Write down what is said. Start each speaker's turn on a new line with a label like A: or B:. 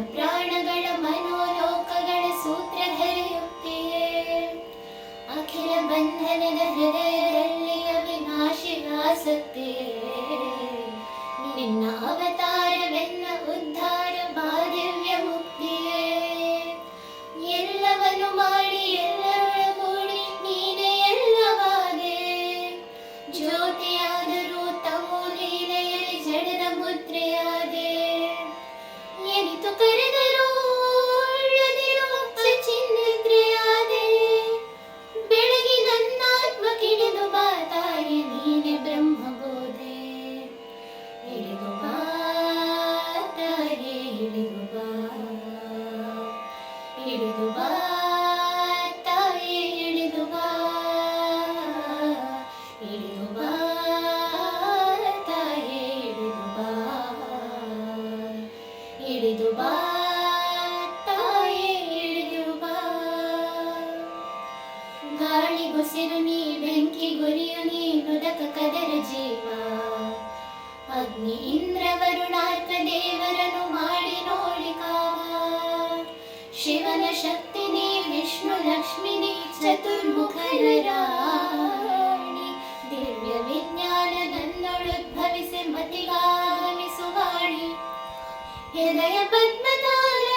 A: ಪ್ರಾಣಗಳ ಮನೋಲೋಕಗಳ ಸೂತ್ರಧರೆಯುತ್ತಿಯೇ ಅಖಿಲ ಬಂಧನದ ಹೃದಯದಲ್ಲಿ ಅವಿನಾಶಿಗಾಸಕ್ತಿಯೇ ನಿನ್ನ ಅವತಾರವೆನ್ನ ಉದ್ಧಾರ ಬಾದಿವ್ಯ ಮುಕ್ತಿಯೇ ಎಲ್ಲವನ್ನು ಮಾಡಿ ಎಲ್ಲರೊಳಗೂಡಿ ನೀನೇ ಎಲ್ಲವಾದೆ ಜ್ಯೋತಿಯಾದರೂ ತಮೋ ಲೀಲೆಯಲ್ಲಿ ಜಡದ ಮುದ್ರೆಯಾದೆ ಎನಿತು ಕರೆದರೂ ಉಳ್ಳದಿರುವ ಚಿನ್ನಿದ್ರೆಯಾದೆ ಬೆಳಗಿ ನನ್ನಾತ್ಮ ಕಿಡಿದು ಬಾ ತಾಯಿ ನೀನೆ ಬ್ರಹ್ಮಬೋಧೆ ಇಳಿದು ಬಾ ತಾಯಿ ಇಳಿದು ಬಾ ಇಳಿದು ಬಾ ತಾಯಿ ಇಳಿದು ಬಾ ಇಳಿದು ಬಾ ತಾಯಿ ಇಳಿದು ಬಾ ಇಳಿದು ಬಾ ತಾಯಿ ಇಳಿದು ಬಾ ಗಾಳಿಗುಸಿರು ನೀ ಬೆಂಕಿ ಗುರಿಯು ನೀ ನುದಕ ಕದರ ಜೀವ ಅಗ್ನಿ ಇಂದ್ರ ವರುಣಾರ್ಕ ದೇವರನ್ನು ಮಾಡಿ ನೋಡಿ ಕಾವ ಶಿವನ ಶಕ್ತಿ ನೀ ವಿಷ್ಣು ಲಕ್ಷ್ಮಿ ನೀ ಚತುರ್ಮುಖನ ರಾಣಿ ದಿವ್ಯ ವಿಜ್ಞಾನದನ್ನೊಳುದ್ಭವಿಸಿ ಮತಿಗಾಗಮಿಸುವಾಣಿ ಹೃದಯ ಪದ್ಮತಾನ